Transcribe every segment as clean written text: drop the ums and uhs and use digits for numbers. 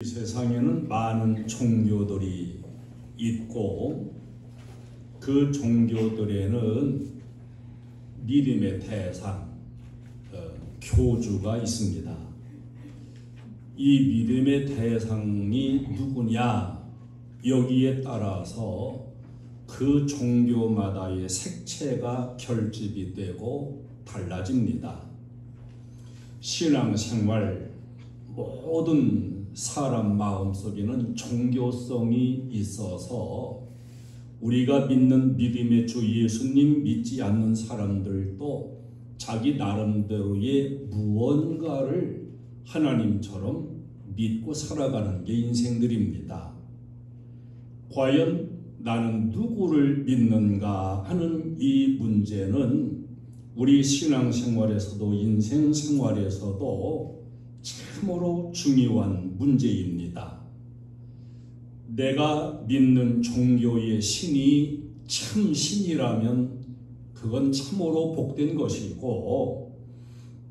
이 세상에는 많은 종교들이 있고 그 종교들에는 믿음의 대상, 교주가 있습니다. 이 믿음의 대상이 누구냐, 여기에 따라서 그 종교마다의 색채가 결집이 되고 달라집니다. 신앙생활, 모든 사람 마음속에는 종교성이 있어서 우리가 믿는 믿음의 주 예수님 믿지 않는 사람들도 자기 나름대로의 무언가를 하나님처럼 믿고 살아가는 게 인생들입니다. 과연 나는 누구를 믿는가 하는 이 문제는 우리 신앙생활에서도 인생생활에서도 참으로 중요한 문제입니다. 내가 믿는 종교의 신이 참 신이라면 그건 참으로 복된 것이고,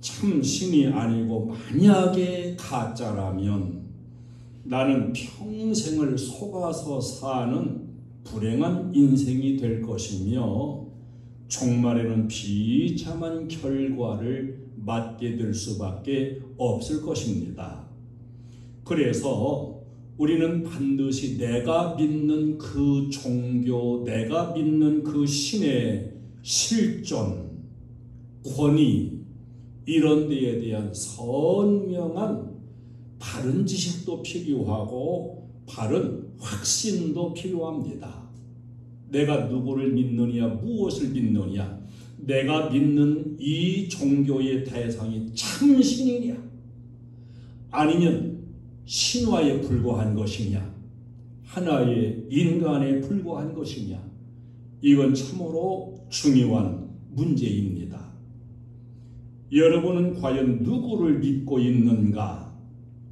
참 신이 아니고 만약에 가짜라면 나는 평생을 속아서 사는 불행한 인생이 될 것이며 종말에는 비참한 결과를 맞게 될 수밖에 없을 것입니다. 그래서 우리는 반드시 내가 믿는 그 종교, 내가 믿는 그 신의 실존, 권위, 이런 데에 대한 선명한 바른 지식도 필요하고 바른 확신도 필요합니다. 내가 누구를 믿느냐, 무엇을 믿느냐, 내가 믿는 이 종교의 대상이 참신이냐, 아니면 신화에 불과한 것이냐, 하나의 인간에 불과한 것이냐, 이건 참으로 중요한 문제입니다. 여러분은 과연 누구를 믿고 있는가?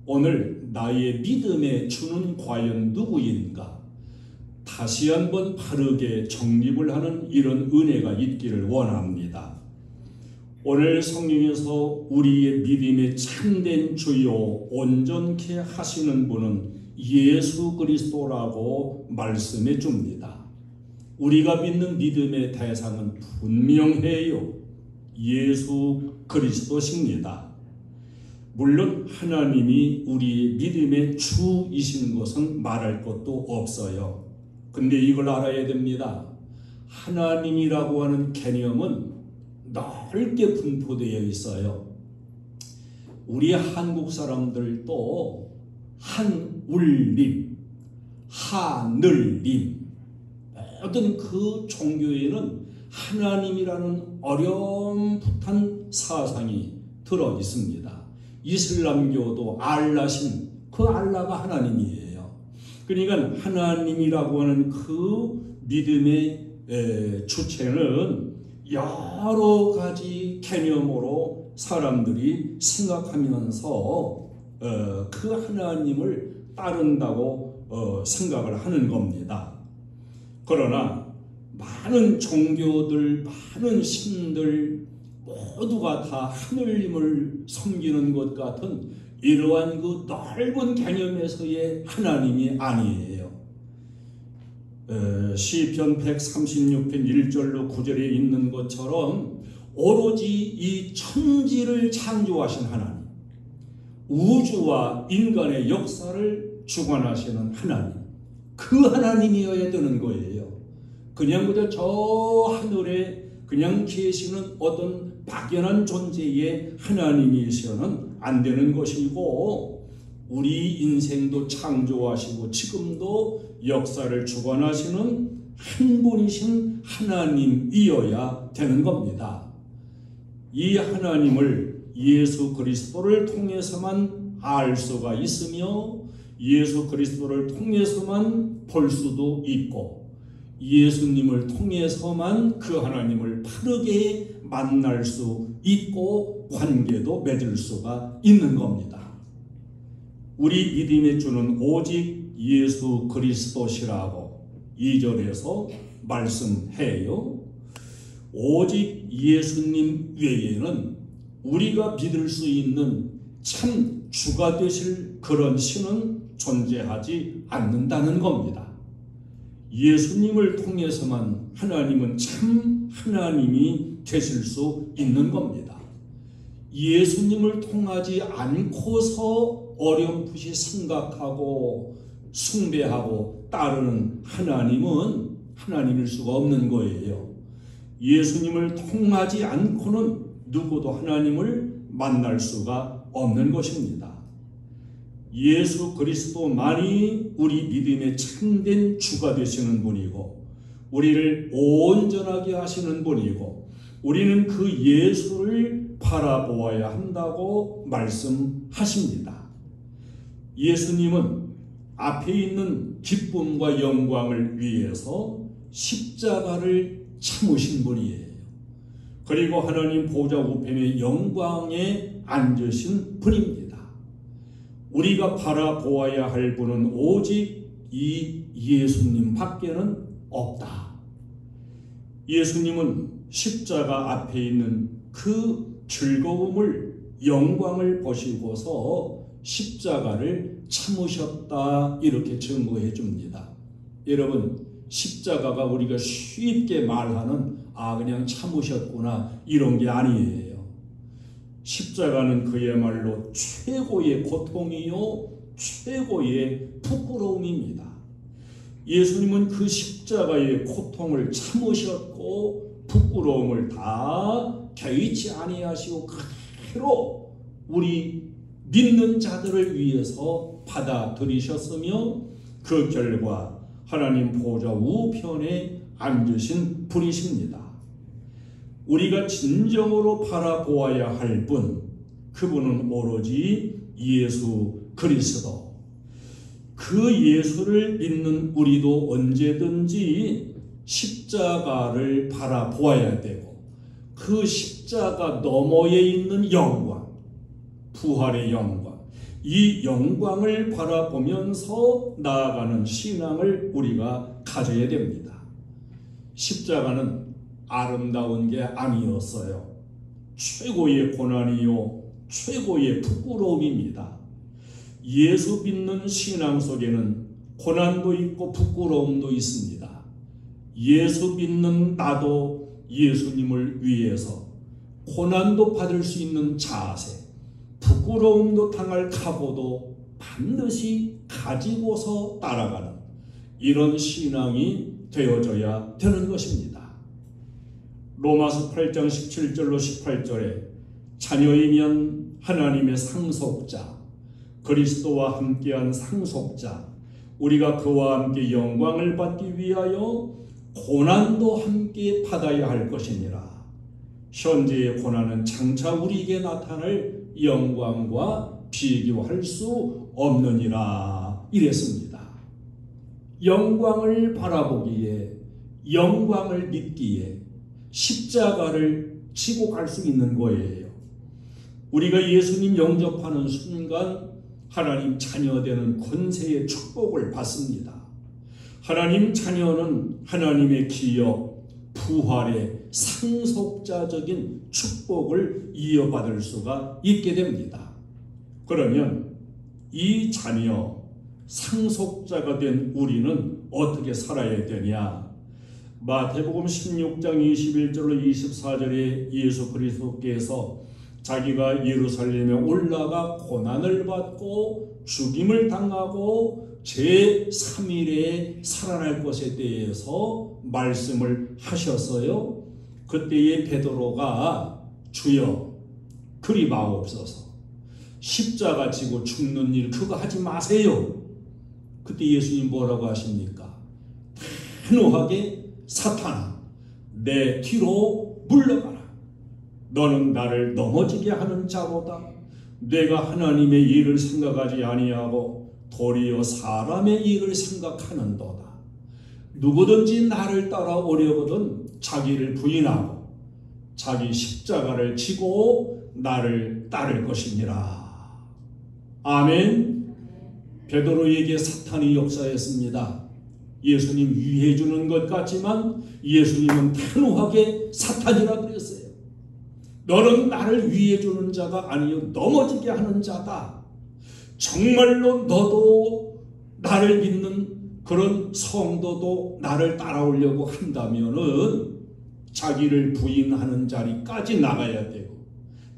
오늘 나의 믿음의 주는 과연 누구인가? 다시 한번 바르게 정립을 하는 이런 은혜가 있기를 원합니다. 오늘 성경에서 우리의 믿음의 참된 주요 온전케 하시는 분은 예수 그리스도라고 말씀해 줍니다. 우리가 믿는 믿음의 대상은 분명해요. 예수 그리스도십니다. 물론 하나님이 우리의 믿음의 주이신 것은 말할 것도 없어요. 근데 이걸 알아야 됩니다. 하나님이라고 하는 개념은 넓게 분포되어 있어요. 우리 한국 사람들도 한울림, 하늘림, 모든 그 종교에는 하나님이라는 어렴풋한 사상이 들어 있습니다. 이슬람교도 알라신, 그 알라가 하나님이에요. 그러니까 하나님이라고 하는 그 믿음의 주체는 여러 가지 개념으로 사람들이 생각하면서 그 하나님을 따른다고 생각을 하는 겁니다. 그러나 많은 종교들, 많은 신들 모두가 다 하늘님을 섬기는 것 같은 이러한 그 넓은 개념에서의 하나님이 아니에요. 시편 136편 1절로 9절에 있는 것처럼 오로지 이 천지를 창조하신 하나님, 우주와 인간의 역사를 주관하시는 하나님, 그 하나님이어야 되는 거예요. 그냥 그저 저 하늘에 그냥 계시는 어떤 막연한 존재의 하나님이셔는 안 되는 것이고, 우리 인생도 창조하시고 지금도 역사를 주관하시는 한 분이신 하나님이어야 되는 겁니다. 이 하나님을 예수 그리스도를 통해서만 알 수가 있으며 예수 그리스도를 통해서만 볼 수도 있고 예수님을 통해서만 그 하나님을 바르게 만날 수 있고 관계도 맺을 수가 있는 겁니다. 우리 믿음의 주는 오직 예수 그리스도시라고 2절에서 말씀해요. 오직 예수님 외에는 우리가 믿을 수 있는 참 주가 되실 그런 신은 존재하지 않는다는 겁니다. 예수님을 통해서만 하나님은 참 하나님이 되실 수 있는 겁니다. 예수님을 통하지 않고서 어렴풋이 생각하고 숭배하고 따르는 하나님은 하나님일 수가 없는 거예요. 예수님을 통하지 않고는 누구도 하나님을 만날 수가 없는 것입니다. 예수 그리스도만이 우리 믿음의 참된 주가 되시는 분이고 우리를 온전하게 하시는 분이고 우리는 그 예수를 바라보아야 한다고 말씀하십니다. 예수님은 앞에 있는 기쁨과 영광을 위해서 십자가를 참으신 분이에요. 그리고 하나님 보좌 우편의 영광에 앉으신 분입니다. 우리가 바라보아야 할 분은 오직 이 예수님 밖에는 없다. 예수님은 십자가 앞에 있는 그 즐거움을 영광을 보시고서 십자가를 참으셨다 이렇게 증거해 줍니다. 여러분 십자가가 우리가 쉽게 말하는 그냥 참으셨구나 이런 게 아니에요. 십자가는 그야말로 최고의 고통이요 최고의 부끄러움입니다. 예수님은 그 십자가의 고통을 참으셨고 부끄러움을 다 개의치 아니하시고 그대로 우리 믿는 자들을 위해서 받아들이셨으며 그 결과 하나님 보좌 우편에 앉으신 분이십니다. 우리가 진정으로 바라보아야 할 분, 그분은 오로지 예수 그리스도. 그 예수를 믿는 우리도 언제든지 십자가를 바라보아야 되고 그 십자가 너머에 있는 영광, 부활의 영광, 이 영광을 바라보면서 나아가는 신앙을 우리가 가져야 됩니다. 십자가는 아름다운 게 아니었어요. 최고의 고난이요 최고의 부끄러움입니다. 예수 믿는 신앙 속에는 고난도 있고 부끄러움도 있습니다. 예수 믿는 나도 예수님을 위해서 고난도 받을 수 있는 자세, 부끄러움도 당할 각오도 반드시 가지고서 따라가는 이런 신앙이 되어져야 되는 것입니다. 로마서 8장 17절로 18절에 자녀이면 하나님의 상속자, 그리스도와 함께한 상속자, 우리가 그와 함께 영광을 받기 위하여 고난도 함께 받아야 할 것이니라. 현재의 고난은 장차 우리에게 나타날 영광과 비교할 수 없느니라 이랬습니다. 영광을 바라보기에, 영광을 믿기에 십자가를 지고 갈 수 있는 거예요. 우리가 예수님 영접하는 순간 하나님 자녀되는 권세의 축복을 받습니다. 하나님 자녀는 하나님의 기업, 부활의 상속자적인 축복을 이어받을 수가 있게 됩니다. 그러면 이 자녀, 상속자가 된 우리는 어떻게 살아야 되냐? 마태복음 16장 21절로 24절에 예수 그리스도께서 자기가 예루살렘에 올라가 고난을 받고 죽임을 당하고 제3일에 살아날 것에 대해서 말씀을 하셨어요. 그때에 베드로가 주여 그리 마옵소서, 십자가 지고 죽는 일 그거 하지 마세요. 그때 예수님 뭐라고 하십니까? 단호하게 사탄아 내 뒤로 물러가라. 너는 나를 넘어지게 하는 자로다. 내가 하나님의 일을 생각하지 아니하고 도리어 사람의 일을 생각하는도다. 누구든지 나를 따라오려거든 자기를 부인하고 자기 십자가를 지고 나를 따를 것이니라. 아멘. 베드로에게 사탄이 역사했습니다. 예수님 위해 주는 것 같지만 예수님은 단호하게 사탄이라 그랬어요. 너는 나를 위해 주는 자가 아니요 넘어지게 하는 자다. 정말로 너도 나를 믿는 그런 성도도 나를 따라오려고 한다면은 자기를 부인하는 자리까지 나가야 되고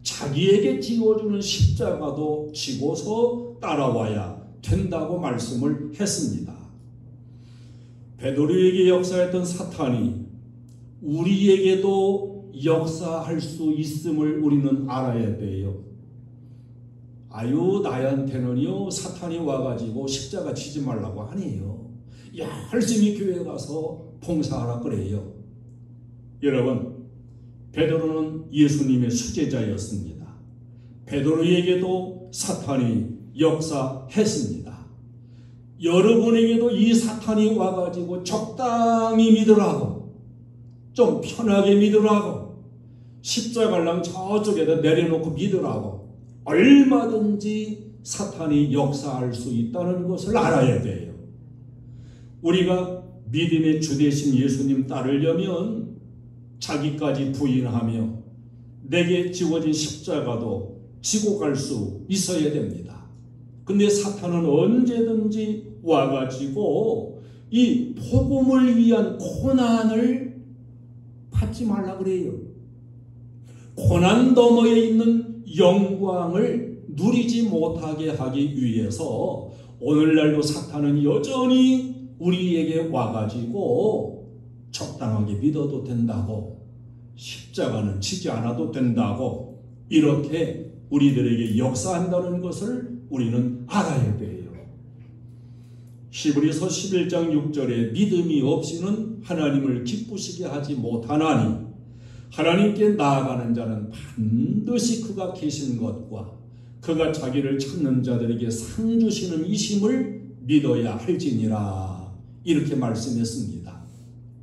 자기에게 지어주는 십자가도 지고서 따라와야 된다고 말씀을 했습니다. 베드로에게 역사했던 사탄이 우리에게도 역사할 수 있음을 우리는 알아야 돼요. 아유, 나한테는요 사탄이 와가지고 십자가 지지 말라고 하네요. 열심히 교회 가서 봉사하라 그래요. 여러분, 베드로는 예수님의 수제자였습니다. 베드로에게도 사탄이 역사했습니다. 여러분에게도 이 사탄이 와가지고 적당히 믿으라고, 좀 편하게 믿으라고, 십자가랑 저쪽에다 내려놓고 믿으라고 얼마든지 사탄이 역사할 수 있다는 것을 알아야 돼요. 우리가 믿음의 주 되신 예수님 따르려면 자기까지 부인하며 내게 지워진 십자가도 지고 갈 수 있어야 됩니다. 근데 사탄은 언제든지 와가지고 이 복음을 위한 고난을 받지 말라 그래요. 고난 너머에 있는 영광을 누리지 못하게 하기 위해서 오늘날도 사탄은 여전히 우리에게 와가지고 적당하게 믿어도 된다고, 십자가는 지지 않아도 된다고 이렇게 우리들에게 역사한다는 것을 우리는 알아야 돼요. 히브리서 11장 6절에 믿음이 없이는 하나님을 기쁘시게 하지 못하나니 하나님께 나아가는 자는 반드시 그가 계신 것과 그가 자기를 찾는 자들에게 상 주시는 이심을 믿어야 할지니라, 이렇게 말씀했습니다.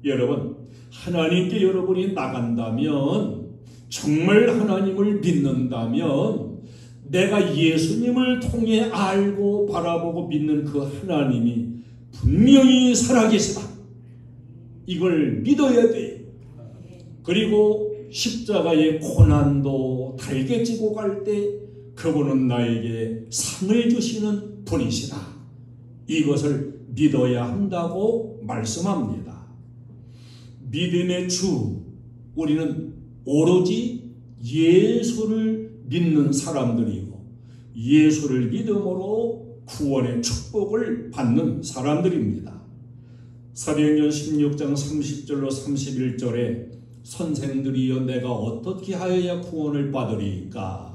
여러분, 하나님께 여러분이 나간다면, 정말 하나님을 믿는다면 내가 예수님을 통해 알고 바라보고 믿는 그 하나님이 분명히 살아계시다, 이걸 믿어야 돼요. 그리고 십자가의 고난도 달게 지고 갈 때 그분은 나에게 상을 주시는 분이시다, 이것을 믿어야 한다고 말씀합니다. 믿음의 주, 우리는 오로지 예수를 믿는 사람들이고 예수를 믿음으로 구원의 축복을 받는 사람들입니다. 사도행전 16장 30절로 31절에 선생들이여 내가 어떻게 하여야 구원을 받으리까?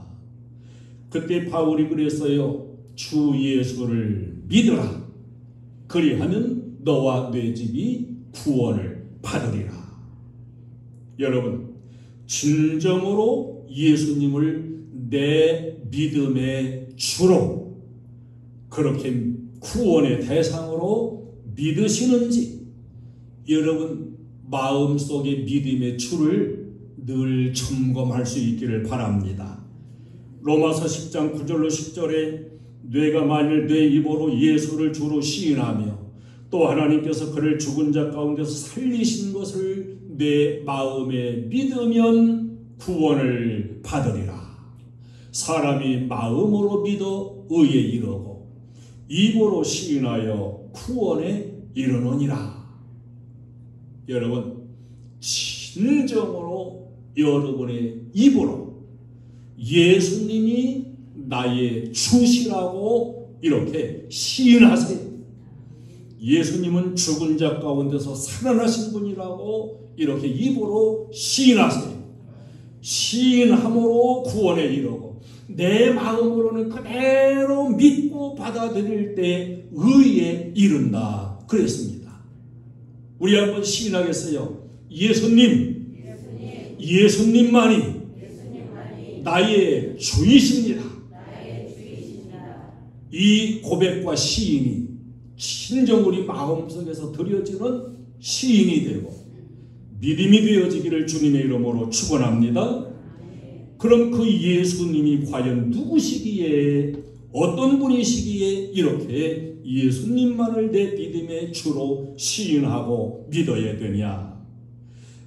그때 바울이 그랬어요. 주 예수를 믿으라. 그리하면 너와 네 집이 구원을 받으리라. 여러분, 진정으로 예수님을 내 믿음의 주로, 그렇게 구원의 대상으로 믿으시는지 여러분 마음속에 믿음의 주를 늘 점검할 수 있기를 바랍니다. 로마서 10장 9절로 10절에 뇌가 만일 내 입으로 예수를 주로 시인하며 또 하나님께서 그를 죽은 자 가운데서 살리신 것을 내 마음에 믿으면 구원을 받으리라. 사람이 마음으로 믿어 의에 이르고 입으로 시인하여 구원에 이르느니라. 여러분, 진정으로 여러분의 입으로 예수님이 나의 주시라고 이렇게 시인하세요. 예수님은 죽은 자 가운데서 살아나신 분이라고 이렇게 입으로 시인하세요. 시인함으로 구원에 이르고 내 마음으로는 그대로 믿고 받아들일 때 의에 이른다 그랬습니다. 우리 한번 시인하겠어요. 예수님만이 나의 주이십니다. 이 고백과 시인이 진정 우리 마음속에서 드려지는 시인이 되고 믿음이 되어지기를 주님의 이름으로 축원합니다. 그럼 그 예수님이 과연 누구시기에, 어떤 분이시기에 이렇게 예수님만을 내 믿음의 주로 시인하고 믿어야 되냐?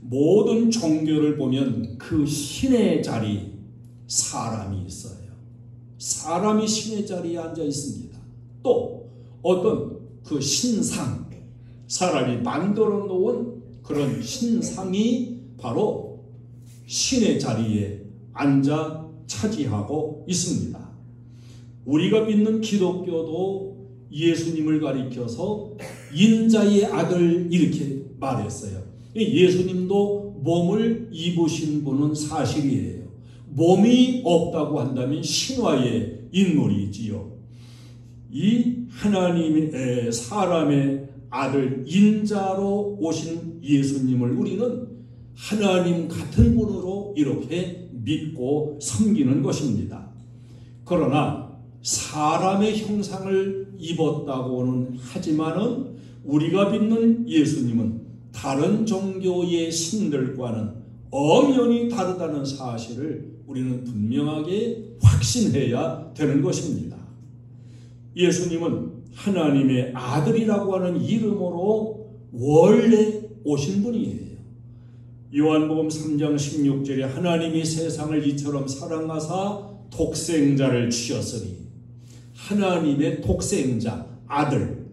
모든 종교를 보면 그 신의 자리 사람이 있어요. 사람이 신의 자리에 앉아 있습니다. 또 어떤 그 신상, 사람이 만들어 놓은 그런 신상이 바로 신의 자리에 앉아 차지하고 있습니다. 우리가 믿는 기독교도 예수님을 가리켜서 인자의 아들 이렇게 말했어요. 예수님도 몸을 입으신 분은 사실이에요. 몸이 없다고 한다면 신화의 인물이지요. 이 하나님의 사람의 아들 인자로 오신 예수님을 우리는 하나님 같은 분으로 이렇게 믿고 섬기는 것입니다. 그러나 사람의 형상을 입었다고는 하지만은 우리가 믿는 예수님은 다른 종교의 신들과는 엄연히 다르다는 사실을 우리는 분명하게 확신해야 되는 것입니다. 예수님은 하나님의 아들이라고 하는 이름으로 원래 오신 분이에요. 요한복음 3장 16절에 하나님이 세상을 이처럼 사랑하사 독생자를 주셨으니, 하나님의 독생자 아들,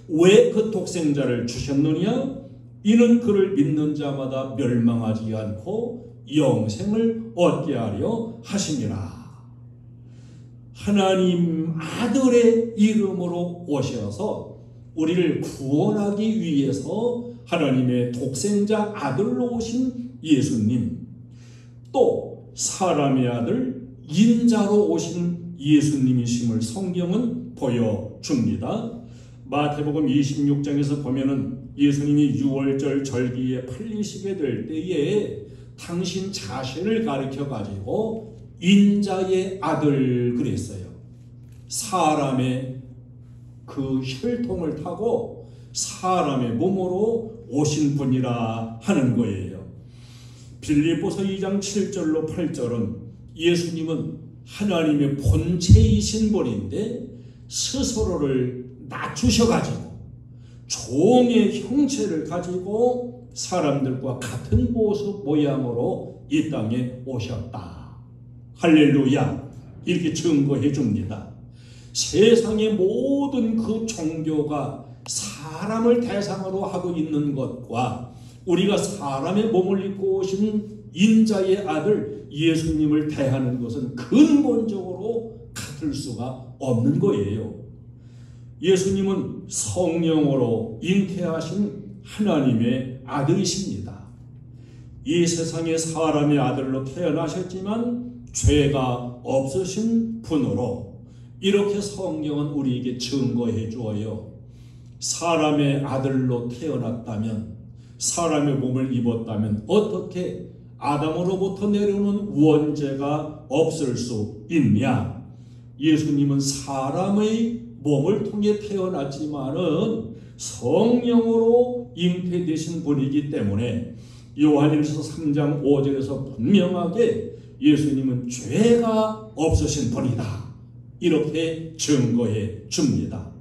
왜 그 독생자를 주셨느냐? 이는 그를 믿는 자마다 멸망하지 않고 영생을 얻게 하려 하심이라. 하나님 아들의 이름으로 오셔서 우리를 구원하기 위해서 하나님의 독생자 아들로 오신 예수님, 또 사람의 아들 인자로 오신 예수님이심을 성경은 보여줍니다. 마태복음 26장에서 보면은 예수님이 유월절 절기에 팔리시게 될 때에 당신 자신을 가리켜 가지고 인자의 아들 그랬어요. 사람의 그 혈통을 타고 사람의 몸으로 오신 분이라 하는 거예요. 빌립보서 2장 7절로 8절은 예수님은 하나님의 본체이신 분인데 스스로를 낮추셔가지고 종의 형체를 가지고 사람들과 같은 모습 모양으로 이 땅에 오셨다. 할렐루야. 이렇게 증거해 줍니다. 세상의 모든 그 종교가 사람을 대상으로 하고 있는 것과 우리가 사람의 몸을 입고 오신 인자의 아들 예수님을 대하는 것은 근본적으로 같을 수가 없는 거예요. 예수님은 성령으로 잉태하신 하나님의 아들이십니다. 이 세상에 사람의 아들로 태어나셨지만 죄가 없으신 분으로 이렇게 성경은 우리에게 증거해 주어요. 사람의 아들로 태어났다면, 사람의 몸을 입었다면 어떻게 아담으로부터 내려오는 원죄가 없을 수 있냐? 예수님은 사람의 몸을 통해 태어났지만은 성령으로 잉태되신 분이기 때문에 요한일서 3장 5절에서 분명하게 예수님은 죄가 없으신 분이다. 이렇게 증거해 줍니다.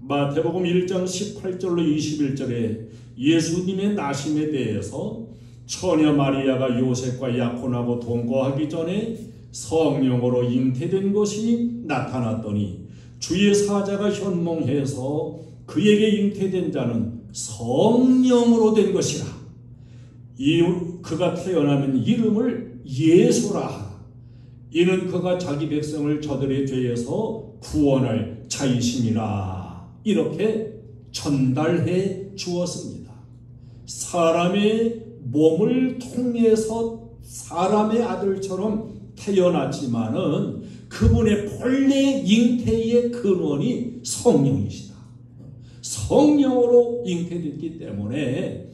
마태복음 1장 18절로 21절에 예수님의 나심에 대해서 처녀 마리아가 요셉과 약혼하고 동거하기 전에 성령으로 잉태된 것이 나타났더니 주의 사자가 현몽해서 그에게 잉태된 자는 성령으로 된 것이라. 그가 태어나면 이름을 예수라 하라. 이는 그가 자기 백성을 저들의 죄에서 구원할 자이심이라. 이렇게 전달해 주었습니다. 사람의 몸을 통해서 사람의 아들처럼 태어났지만은 그분의 본래 잉태의 근원이 성령이시다. 성령으로 잉태됐기 때문에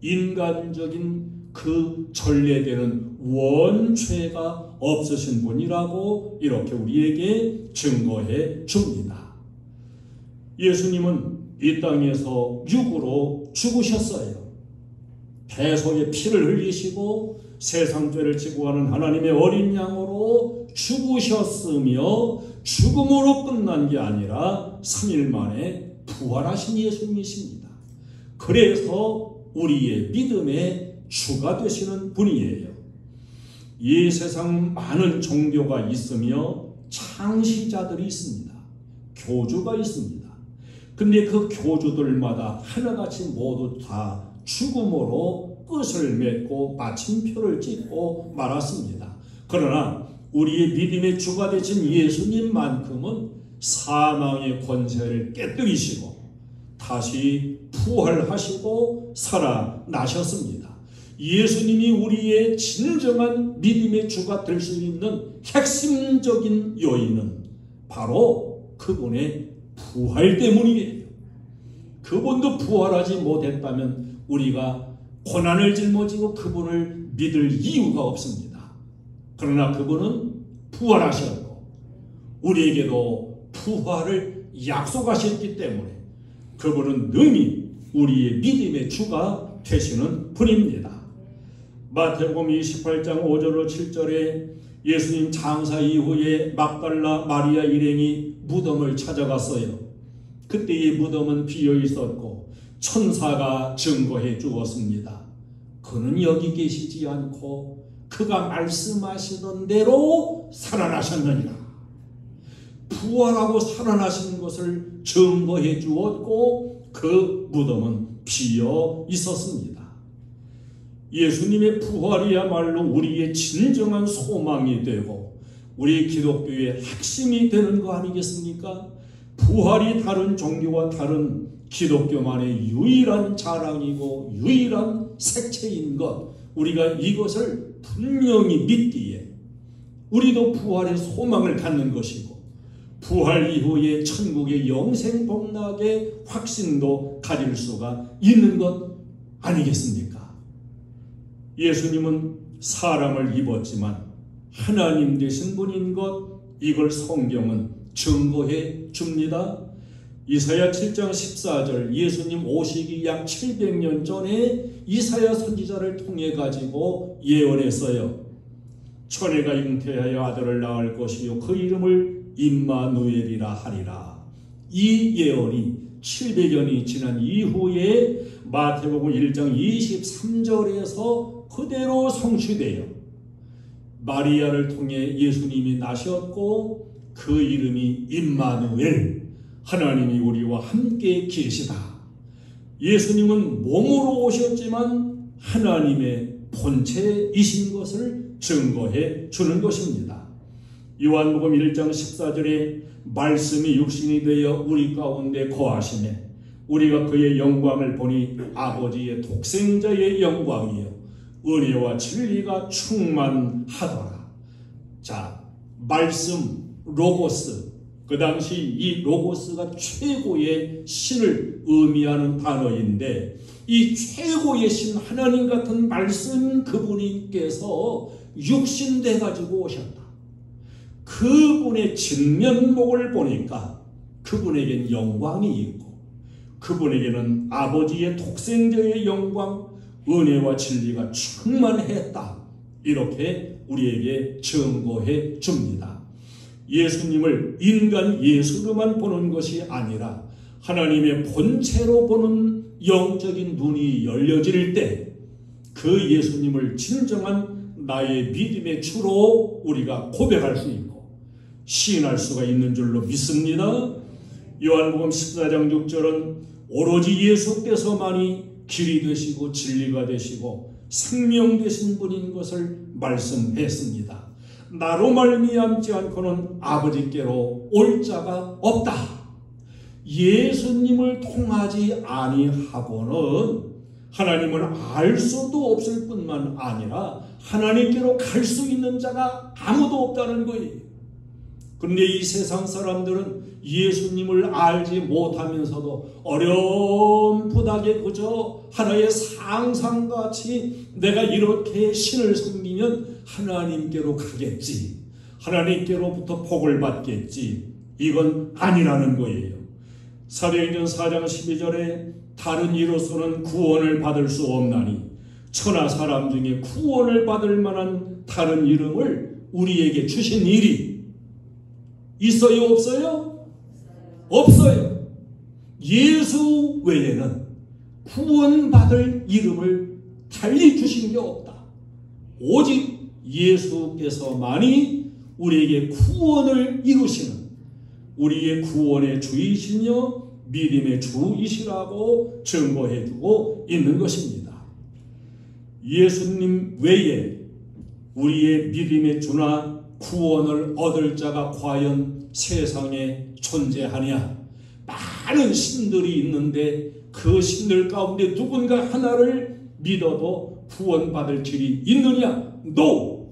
인간적인 그 전례되는 원죄가 없으신 분이라고 이렇게 우리에게 증거해 줍니다. 예수님은 이 땅에서 육으로 죽으셨어요. 대속의 피를 흘리시고 세상 죄를 지고 가는 하나님의 어린 양으로 죽으셨으며 죽음으로 끝난 게 아니라 3일 만에 부활하신 예수님이십니다. 그래서 우리의 믿음의 주가 되시는 분이에요. 이 세상 많은 종교가 있으며 창시자들이 있습니다. 교주가 있습니다. 근데 그 교주들마다 하나같이 모두 다 죽음으로 끝을 맺고 마침표를 찍고 말았습니다. 그러나 우리의 믿음의 주가 되신 예수님만큼은 사망의 권세를 깨뜨리시고 다시 부활하시고 살아나셨습니다. 예수님이 우리의 진정한 믿음의 주가 될 수 있는 핵심적인 요인은 바로 그분의 부활 때문이에요. 그분도 부활하지 못했다면 우리가 고난을 짊어지고 그분을 믿을 이유가 없습니다. 그러나 그분은 부활하셨고 우리에게도 부활을 약속하셨기 때문에 그분은 능히 우리의 믿음의 주가 되시는 분입니다. 마태복음 28장 5절로 7절에 예수님 장사 이후에 막달라 마리아 일행이 무덤을 찾아갔어요. 그때 이 무덤은 비어 있었고 천사가 증거해 주었습니다. 그는 여기 계시지 않고 그가 말씀하시던 대로 살아나셨느니라. 부활하고 살아나신 것을 증거해 주었고 그 무덤은 비어 있었습니다. 예수님의 부활이야말로 우리의 진정한 소망이 되고 우리 기독교의 핵심이 되는 거 아니겠습니까? 부활이 다른 종교와 다른 기독교만의 유일한 자랑이고 유일한 색채인 것, 우리가 이것을 분명히 믿기에 우리도 부활의 소망을 갖는 것이고 부활 이후에 천국의 영생 복락의 확신도 가질 수가 있는 것 아니겠습니까? 예수님은 사람을 입었지만 하나님 되신 분인 것, 이걸 성경은 증거해 줍니다. 이사야 7장 14절, 예수님 오시기 약 700년 전에 이사야 선지자를 통해 가지고 예언했어요. 처녀가 잉태하여 아들을 낳을 것이요 그 이름을 임마누엘이라 하리라. 이 예언이 700년이 지난 이후에 마태복음 1장 23절에서 그대로 성취되어 마리아를 통해 예수님이 나셨고 그 이름이 임마누엘, 하나님이 우리와 함께 계시다. 예수님은 몸으로 오셨지만 하나님의 본체이신 것을 증거해 주는 것입니다. 요한복음 1장 14절에 말씀이 육신이 되어 우리 가운데 거하시매 우리가 그의 영광을 보니 아버지의 독생자의 영광이요 은혜와 진리가 충만하더라. 자, 말씀, 로고스, 그 당시 이 로고스가 최고의 신을 의미하는 단어인데 이 최고의 신 하나님 같은 말씀 그분께서 육신돼 가지고 오셨다. 그분의 진면목을 보니까 그분에겐 영광이 있고 그분에게는 아버지의 독생자의 영광, 은혜와 진리가 충만했다. 이렇게 우리에게 증거해 줍니다. 예수님을 인간 예수로만 보는 것이 아니라 하나님의 본체로 보는 영적인 눈이 열려질 때 그 예수님을 진정한 나의 믿음의 주로 우리가 고백할 수 있고 시인할 수가 있는 줄로 믿습니다. 요한복음 14장 6절은 오로지 예수께서만이 길이 되시고 진리가 되시고 생명 되신 분인 것을 말씀했습니다. 나로 말미암지 않고는 아버지께로 올 자가 없다. 예수님을 통하지 아니하고는 하나님을 알 수도 없을 뿐만 아니라 하나님께로 갈 수 있는 자가 아무도 없다는 거예요. 그런데 이 세상 사람들은 예수님을 알지 못하면서도 어렴풋하게 그저 하나의 상상같이 내가 이렇게 신을 섬기면 하나님께로 가겠지, 하나님께로부터 복을 받겠지, 이건 아니라는 거예요. 사도행전 4장 12절에 다른 이로서는 구원을 받을 수 없나니 천하 사람 중에 구원을 받을 만한 다른 이름을 우리에게 주신 일이 있어요? 없어요? 없어요. 예수 외에는 구원받을 이름을 달리 주신 게 없다. 오직 예수께서만이 우리에게 구원을 이루시는 우리의 구원의 주이시며 믿음의 주이시라고 증거해주고 있는 것입니다. 예수님 외에 우리의 믿음의 주나 구원을 얻을 자가 과연 세상에 존재하냐? 많은 신들이 있는데 그 신들 가운데 누군가 하나를 믿어도 구원받을 길이 있느냐? No!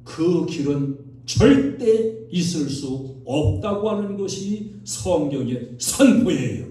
그 길은 절대 있을 수 없다고 하는 것이 성경의 선포예요.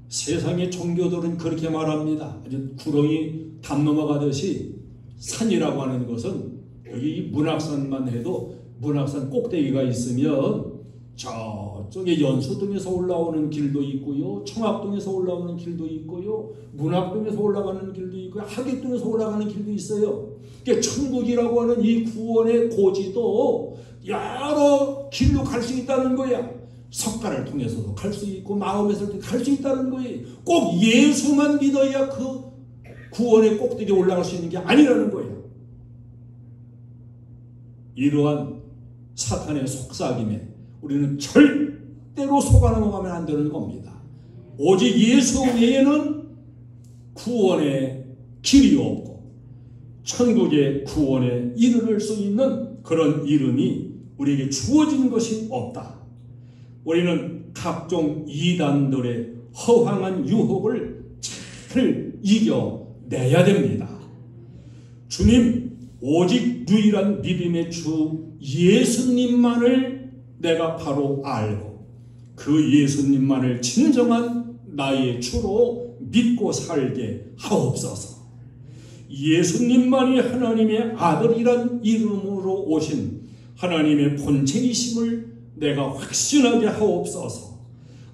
세상의 종교들은 그렇게 말합니다. 아주 구렁이 담 넘어가듯이 산이라고 하는 것은 여기 문학산만 해도 문학산 꼭대기가 있으면 저쪽에 연수동에서 올라오는 길도 있고요, 청학동에서 올라오는 길도 있고요, 문학동에서 올라가는 길도 있고요, 하객동에서 올라가는 길도 있어요. 그러니까 천국이라고 하는 이 구원의 고지도 여러 길로 갈 수 있다는 거야. 석가를 통해서도 갈 수 있고 마음에서도 갈 수 있다는 거예요. 꼭 예수만 믿어야 그 구원의 꼭대기에 올라갈 수 있는 게 아니라는 거예요. 이러한 사탄의 속삭임에 우리는 절대로 속아 넘어가면 안 되는 겁니다. 오직 예수 외에는 구원의 길이 없고 천국의 구원에 이르를 수 있는 그런 이름이 우리에게 주어진 것이 없다. 우리는 각종 이단들의 허황한 유혹을 잘 이겨내야 됩니다. 주님, 오직 유일한 믿음의 주 예수님만을 내가 바로 알고 그 예수님만을 진정한 나의 주로 믿고 살게 하옵소서. 예수님만이 하나님의 아들이란 이름으로 오신 하나님의 본체이심을 내가 확신하게 하옵소서.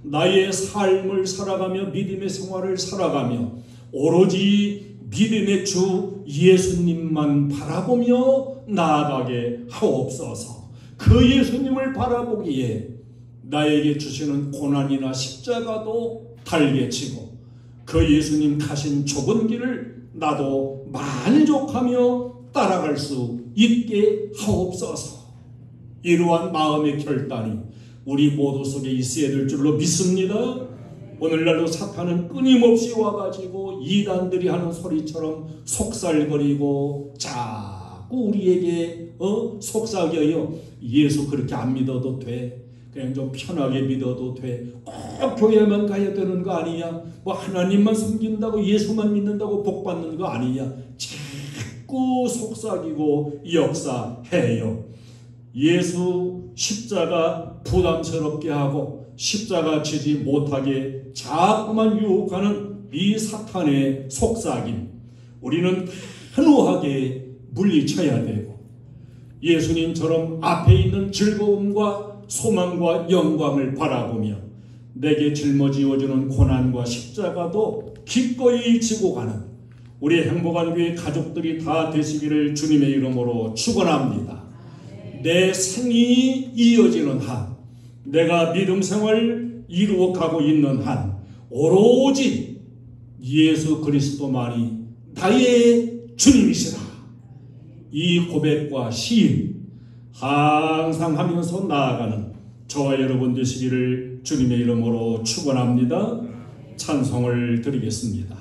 나의 삶을 살아가며 믿음의 생활을 살아가며 오로지 믿음의 주 예수님만 바라보며 나아가게 하옵소서. 그 예수님을 바라보기에 나에게 주시는 고난이나 십자가도 달게 치고 그 예수님 가신 좁은 길을 나도 만족하며 따라갈 수 있게 하옵소서. 이러한 마음의 결단이 우리 모두 속에 있어야 될 줄로 믿습니다. 오늘날도 사탄은 끊임없이 와가지고 이단들이 하는 소리처럼 속살거리고 자꾸 우리에게 속삭여요. 예수 그렇게 안 믿어도 돼. 그냥 좀 편하게 믿어도 돼. 꼭 교회만 가야 되는 거 아니냐? 뭐 하나님만 섬긴다고 예수만 믿는다고 복 받는 거 아니냐? 자꾸 속삭이고 역사해요. 예수 십자가 부담스럽게 하고 십자가 지지 못하게 자꾸만 유혹하는 이 사탄의 속삭임, 우리는 단호하게 물리쳐야 되고 예수님처럼 앞에 있는 즐거움과 소망과 영광을 바라보며 내게 짊어지어주는 고난과 십자가도 기꺼이 지고 가는 우리 행복한 교회 가족들이 다 되시기를 주님의 이름으로 축원합니다. 내 생이 이어지는 한, 내가 믿음 생활을 이루어가고 있는 한 오로지 예수 그리스도만이 나의 주님이시라. 이 고백과 시인 항상 하면서 나아가는 저와 여러분 되시기를 주님의 이름으로 축원합니다. 찬송을 드리겠습니다.